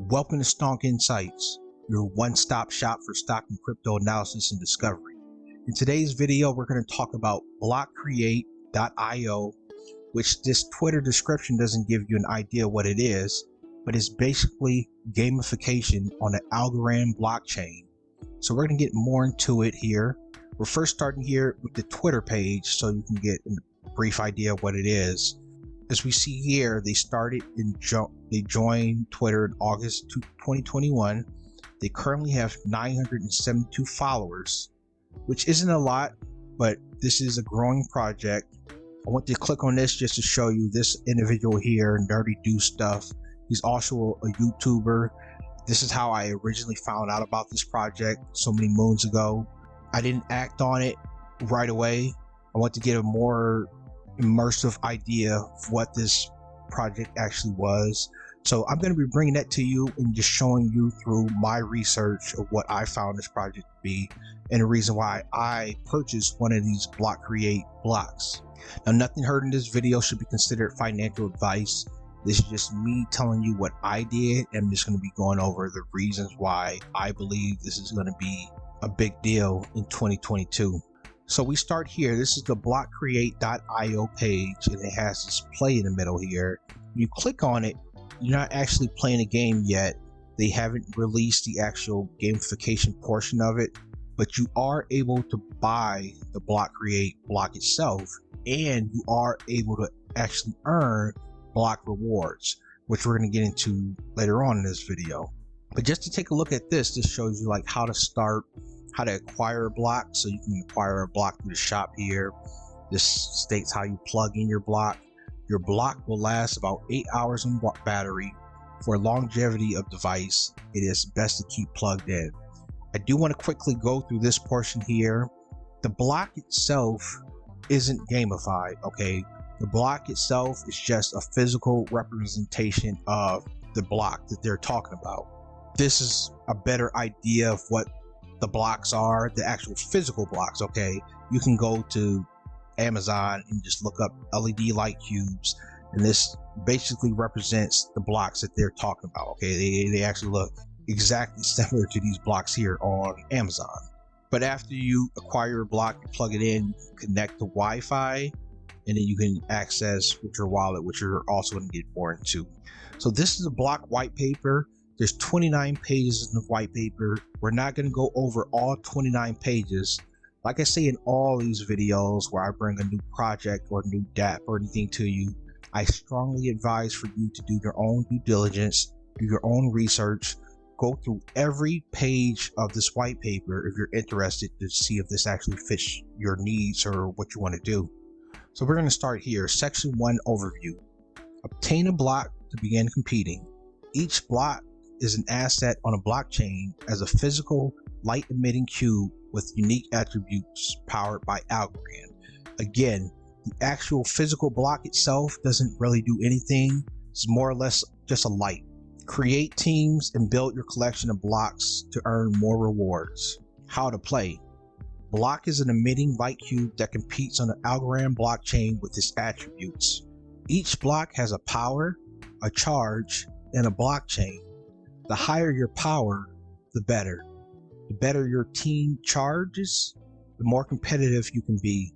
Welcome to Stonk Insights, your one-stop shop for stock and crypto analysis and discovery. In today's video, we're going to talk about blockcreate.io, which this Twitter description doesn't give you an idea what it is, but it's basically gamification on the Algorand blockchain. So we're going to get more into it here. We're first starting here with the Twitter page so you can get a brief idea of what it is. As we see here, they joined Twitter in August 2021. They currently have 972 followers, which isn't a lot, but this is a growing project. I want to click on this just to show you this individual here, Nerdy Do Stuff. He's also a YouTuber. This is how I originally found out about this project so many moons ago. I didn't act on it right away. I want to get a more immersive idea of what this project actually was. So I'm going to be bringing that to you and just showing you through my research of what I found this project to be and the reason why I purchased one of these blockcreate blocks. Now, nothing heard in this video should be considered financial advice. This is just me telling you what I did. I'm just going to be going over the reasons why I believe this is going to be a big deal in 2022. So we start here. This is the blockcreate.io page, and it has this play in the middle here. When you click on it, you're not actually playing a game yet. They haven't released the actual gamification portion of it, but you are able to buy the blockcreate block itself, and you are able to actually earn block rewards, which we're going to get into later on in this video. But just to take a look at this shows you like how to start, how to acquire a block. So you can acquire a block through the shop here. This states how you plug in your block. Your block will last about 8 hours on battery. For longevity of device, it is best to keep plugged in. I do want to quickly go through this portion here. The block itself isn't gamified, okay? The block itself is just a physical representation of the block that they're talking about. This is a better idea of what the blocks are, the actual physical blocks, okay? You can go to Amazon and just look up LED light cubes, and this basically represents the blocks that they're talking about, okay? They actually look exactly similar to these blocks here on Amazon. But after you acquire a block, you plug it in, you connect to Wi-Fi, and then you can access with your wallet, which you're also going to get more into. So this is a block white paper. There's 29 pages in the white paper. We're not going to go over all 29 pages. Like I say in all these videos where I bring a new project or a new dApp or anything to you, I strongly advise for you to do your own due diligence, do your own research, go through every page of this white paper if you're interested to see if this actually fits your needs or what you want to do. So we're going to start here. Section 1 overview. Obtain a block to begin competing. Each block is an asset on a blockchain as a physical light emitting cube with unique attributes powered by Algorand. Again, the actual physical block itself doesn't really do anything. It's more or less just a light. Create teams and build your collection of blocks to earn more rewards. How to play. Block is an emitting light cube that competes on the Algorand blockchain with its attributes. Each block has a power, a charge, and a blockchain. The higher your power, the better. The better your team charges, the more competitive you can be.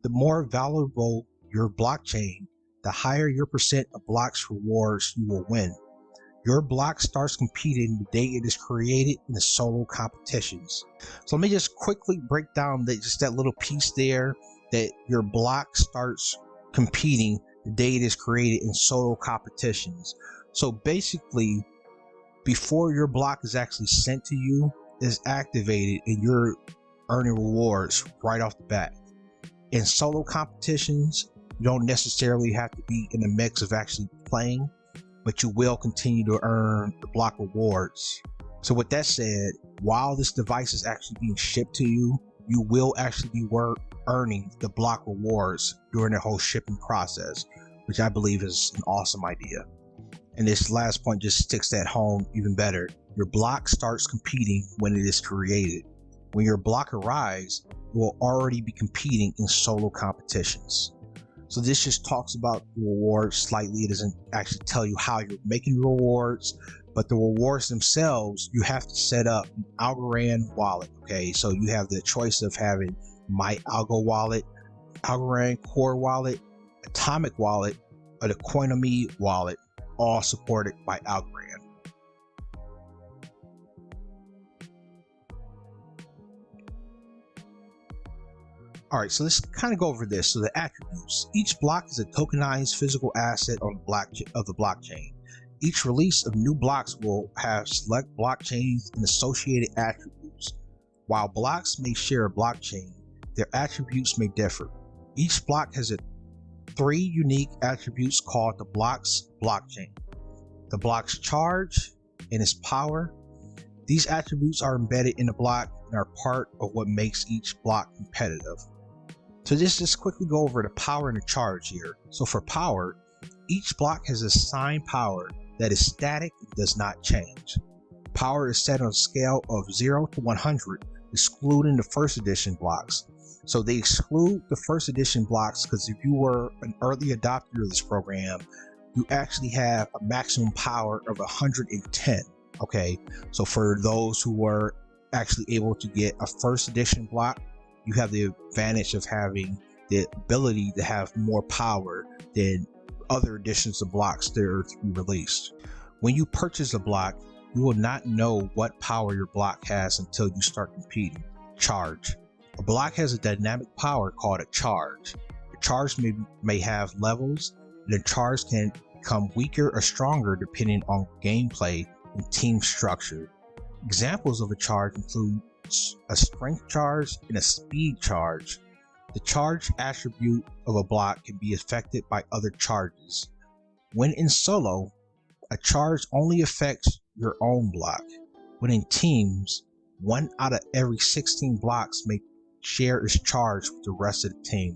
The more valuable your blockchain, the higher your percent of blocks rewards you will win. Your block starts competing the day it is created in the solo competitions. So let me just quickly break down just that little piece there, that your block starts competing the day it is created in solo competitions. So basically, before your block is actually sent to you, is activated and you're earning rewards right off the bat. In solo competitions, you don't necessarily have to be in the mix of actually playing, but you will continue to earn the block rewards. So with that said, while this device is actually being shipped to you, you will actually be earning the block rewards during the whole shipping process, which I believe is an awesome idea. And this last point just sticks that home even better. Your block starts competing when it is created. When your block arrives, you will already be competing in solo competitions. So this just talks about the rewards slightly. It doesn't actually tell you how you're making the rewards, but the rewards themselves, you have to set up an Algorand wallet. Okay, so you have the choice of having my Algo wallet, Algorand core wallet, atomic wallet, or the Tokenomics wallet, all supported by Algorand. All right, so let's kind of go over this. So the attributes. Each block is a tokenized physical asset on the blockchain. Each release of new blocks will have select blockchains and associated attributes. While blocks may share a blockchain, their attributes may differ. Each block has 3 unique attributes called the block's blockchain. The block's charge and its power. These attributes are embedded in the block and are part of what makes each block competitive. So just quickly go over the power and the charge here. So for power, each block has assigned power that is static and does not change. Power is set on a scale of 0 to 100, excluding the first edition blocks. So they exclude the first edition blocks because if you were an early adopter of this program, you actually have a maximum power of 110. Okay, so for those who were actually able to get a first edition block, you have the advantage of having the ability to have more power than other editions of blocks that are to be released. When you purchase a block, you will not know what power your block has until you start competing. Charge. A block has a dynamic power called a charge. The charge may have levels, and the charge can become weaker or stronger depending on gameplay and team structure. Examples of a charge include a strength charge and a speed charge. The charge attribute of a block can be affected by other charges. When in solo, a charge only affects your own block. When in teams, 1 out of every 16 blocks may share its charge with the rest of the team.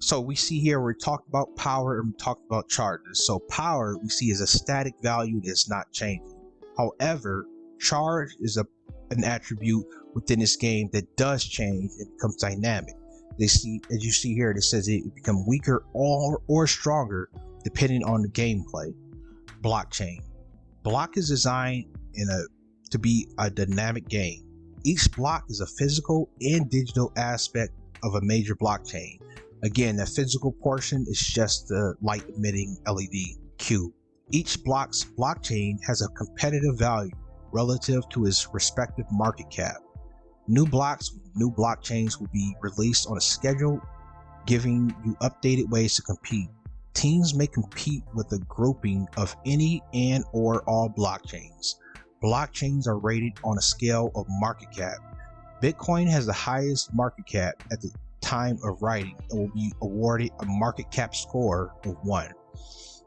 So we see here we talked about power and we talked about charges. So power we see is a static value that's not changing. However, charge is an attribute within this game that does change and becomes dynamic. As you see here, it says it become weaker or stronger depending on the gameplay. Blockchain. Block is designed to be a dynamic game. Each block is a physical and digital aspect of a major blockchain. Again, the physical portion is just the light emitting LED cube. Each block's blockchain has a competitive value relative to its respective market cap. New blocks with new blockchains will be released on a schedule, giving you updated ways to compete. Teams may compete with a grouping of any and or all blockchains. Blockchains are rated on a scale of market cap. Bitcoin has the highest market cap at the time of writing and will be awarded a market cap score of 1.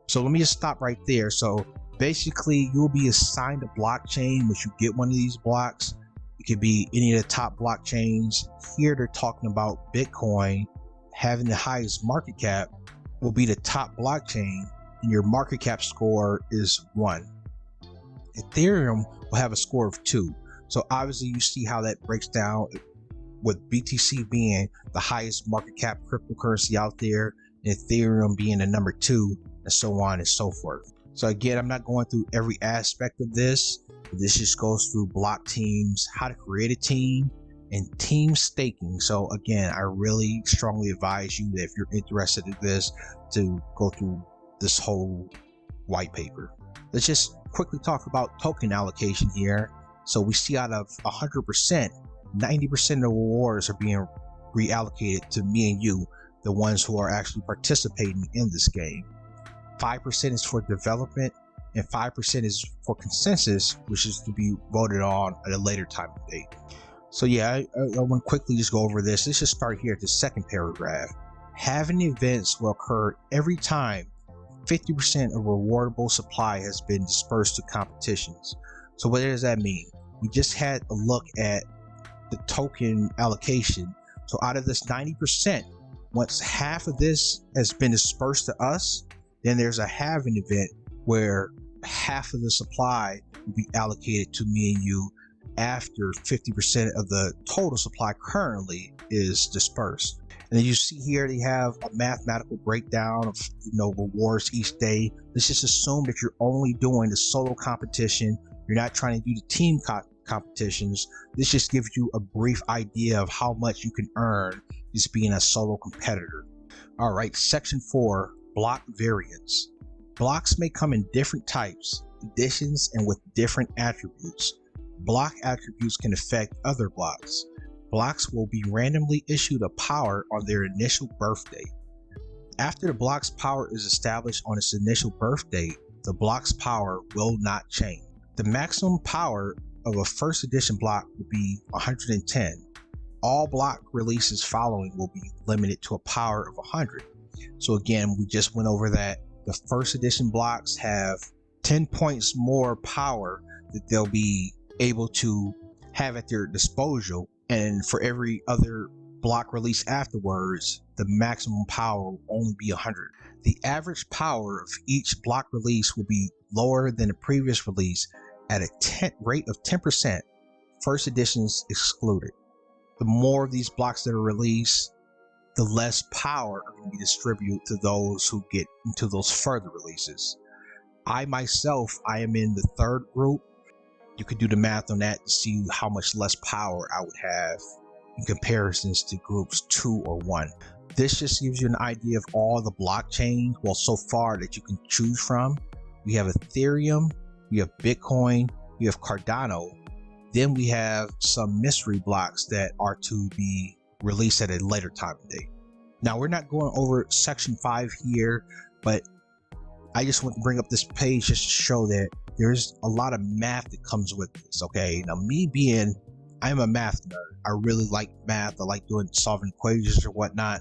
So let me just stop right there. So basically you'll be assigned a blockchain once you get one of these blocks. It could be any of the top blockchains. Here they're talking about Bitcoin having the highest market cap will be the top blockchain and your market cap score is 1. Ethereum will have a score of 2. So obviously you see how that breaks down with BTC being the highest market cap cryptocurrency out there and Ethereum being the number 2 and so on and so forth. So again, I'm not going through every aspect of this. This just goes through block teams, how to create a team, and team staking. So again, I really strongly advise you that if you're interested in this to go through this whole white paper. Let's just quickly talk about token allocation here. So we see out of 100%, 90% of the rewards are being reallocated to me and you, the ones who are actually participating in this game. 5% is for development and 5% is for consensus, which is to be voted on at a later time and date. So yeah, I want to quickly just go over this. Let's just start here at the second paragraph. Having events will occur every time 50% of rewardable supply has been dispersed to competitions. So what does that mean? We just had a look at the token allocation. So out of this 90%, once half of this has been dispersed to us, then there's a halving event where half of the supply will be allocated to me and you after 50% of the total supply currently is dispersed. And then you see here they have a mathematical breakdown of rewards each day. Let's just assume that you're only doing the solo competition. You're not trying to do the team competitions. This just gives you a brief idea of how much you can earn just being a solo competitor. All right, section 4, block variants. Blocks may come in different types, editions, and with different attributes. Block attributes can affect other blocks. Blocks will be randomly issued a power on their initial birth date. After the block's power is established on its initial birth date, the block's power will not change. The maximum power of a first edition block will be 110. All block releases following will be limited to a power of 100. So again, we just went over that. The first edition blocks have 10 points more power that they'll be able to have at their disposal, and for every other block release afterwards, the maximum power will only be 100. The average power of each block release will be lower than the previous release at a rate of 10%, first editions excluded. The more of these blocks that are released, the less power are going to be distributed to those who get into those further releases. I myself, I am in the third group. You could do the math on that to see how much less power I would have in comparisons to groups 2 or 1. This just gives you an idea of all the blockchains, well, so far that you can choose from. We have Ethereum, we have Bitcoin, we have Cardano. Then we have some mystery blocks that are to be released at a later time and date. Now, we're not going over section 5 here, but I just want to bring up this page just to show that there's a lot of math that comes with this. Okay, now I'm a math nerd. I really like math. I like solving equations or whatnot.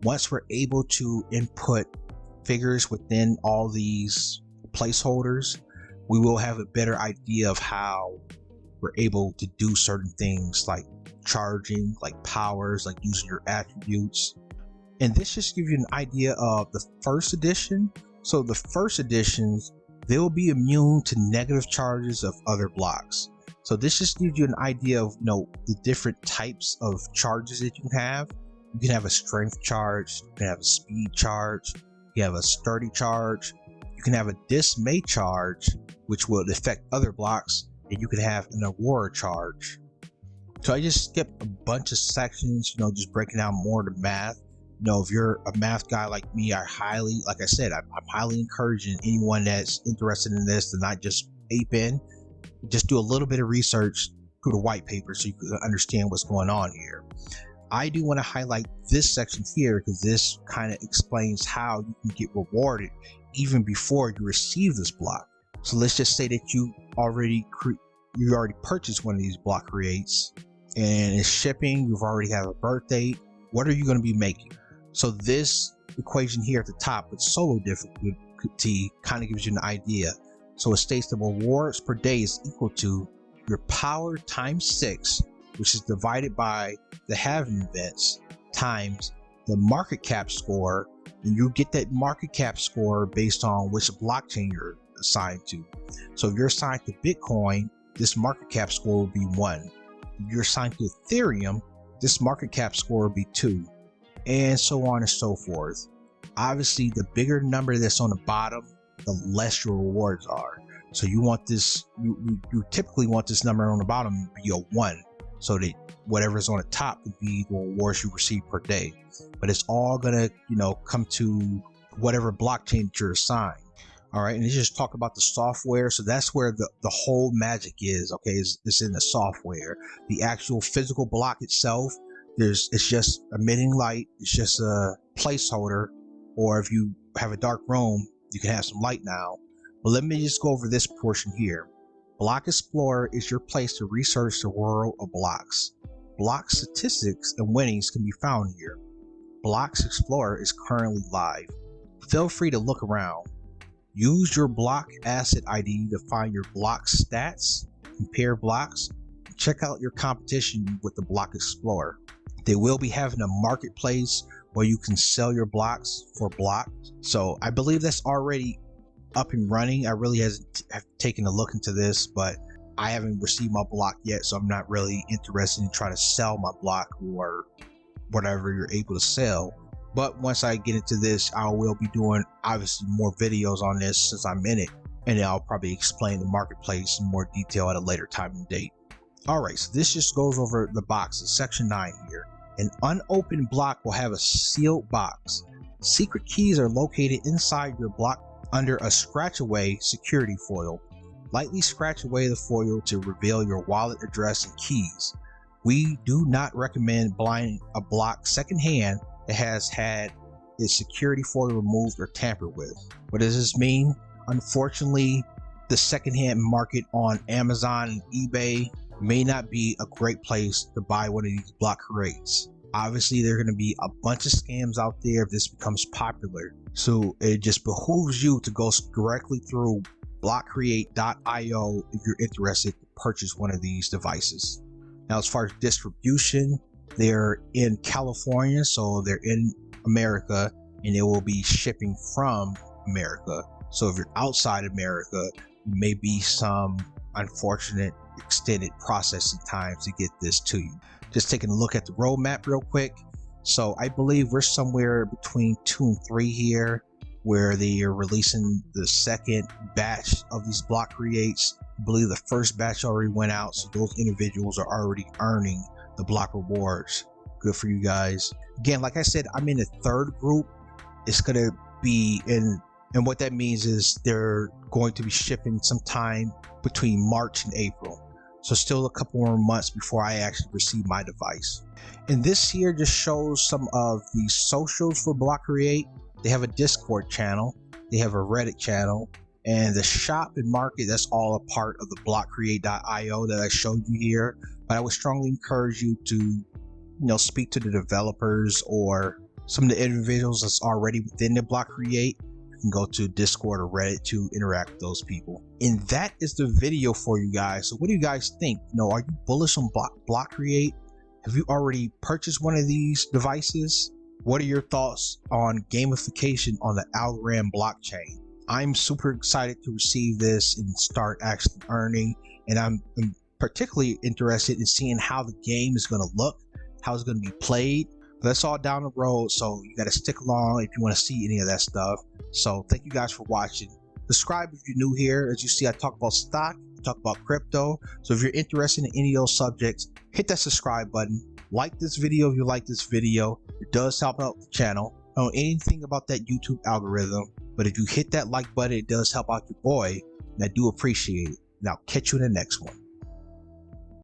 Once we're able to input figures within all these placeholders, we will have a better idea of how we're able to do certain things like charging, like powers, like using your attributes. And this just gives you an idea of the first edition. So the first editions, they will be immune to negative charges of other blocks. So this just gives you an idea of the different types of charges that you can have. You can have a strength charge, you can have a speed charge, you have a sturdy charge, you can have a dismay charge, which will affect other blocks, and you can have an aurora charge. So I just skipped a bunch of sections, just breaking down more of the math. If you're a math guy like me, I'm highly encouraging anyone that's interested in this to not just ape in, just do a little bit of research through the white paper so you can understand what's going on here. I do want to highlight this section here because this kind of explains how you can get rewarded even before you receive this block. So let's just say that you already purchased one of these block creates and it's shipping. You've already have a birth date. What are you going to be making? So this equation here at the top with solo difficulty kind of gives you an idea. So it states the rewards per day is equal to your power times 6, which is divided by the halving events times the market cap score, and you get that market cap score based on which blockchain you're assigned to. So if you're assigned to Bitcoin, this market cap score will be 1. If you're assigned to Ethereum, this market cap score will be 2, and so on and so forth. Obviously, the bigger number that's on the bottom, the less your rewards are. So you want this, you typically want this number on the bottom to be a 1, so that whatever's on the top would be the rewards you receive per day. But it's all gonna, come to whatever blockchain that you're assigned. All right, and let's just talk about the software. So that's where the whole magic is. Okay, it's in the software. The actual physical block itself, it's just emitting light. It's just a placeholder, or if you have a dark room, you can have some light now. But let me just go over this portion here. Block Explorer is your place to research the world of blocks. Block statistics and winnings can be found here. Blocks Explorer is currently live. Feel free to look around. Use your block asset ID to find your block stats, compare blocks, and check out your competition with the Block Explorer. They will be having a marketplace where you can sell your blocks for blocks. So I believe that's already up and running. I really have taken a look into this, but I haven't received my block yet, so I'm not really interested in trying to sell my block or whatever you're able to sell. But once I get into this, I will be doing obviously more videos on this since I'm in it, and I'll probably explain the marketplace in more detail at a later time and date. All right, so this just goes over the boxes. Section 9 here. An unopened block will have a sealed box. Secret keys are located inside your block under a scratch away security foil. Lightly scratch away the foil to reveal your wallet address and keys. We do not recommend buying a block secondhand that has had its security foil removed or tampered with. What does this mean? Unfortunately, the secondhand market on Amazon and eBay may not be a great place to buy one of these block creates. Obviously, there are going to be a bunch of scams out there if this becomes popular. So it just behooves you to go directly through blockcreate.io if you're interested to purchase one of these devices. Now, as far as distribution, they're in California, so they're in America, and they will be shipping from America. So if you're outside America, maybe some unfortunate extended processing times to get this to you. Just taking a look at the roadmap real quick. So I believe we're somewhere between 2 and 3 here, where they are releasing the second batch of these block creates. I believe the first batch already went out, so those individuals are already earning the block rewards. Good for you guys. Again, like I said, I'm in the third group. It's gonna be in, and what that means is they're going to be shipping sometime between March and April. So still a couple more months before I actually receive my device. And this here just shows some of the socials for Block Create. They have a Discord channel, they have a Reddit channel, and the shop and market, that's all a part of the blockcreate.io that I showed you here. But I would strongly encourage you to, speak to the developers or some of the individuals that's already within the Block Create. You can go to Discord or Reddit to interact with those people. And that is the video for you guys. So what do you guys think? Are you bullish on Block Create? Have you already purchased one of these devices? What are your thoughts on gamification on the Algorand blockchain? I'm super excited to receive this and start actually earning. And I'm particularly interested in seeing how the game is going to look, how it's going to be played. But that's all down the road, so you got to stick along if you want to see any of that stuff. So thank you guys for watching. Subscribe if you're new here. As you see, I talk about stock, talk about crypto. So if you're interested in any of those subjects, hit that subscribe button. Like this video if you like this video. It does help out the channel. I don't know anything about that YouTube algorithm, but if you hit that like button, it does help out your boy, and I do appreciate it. And I'll catch you in the next one.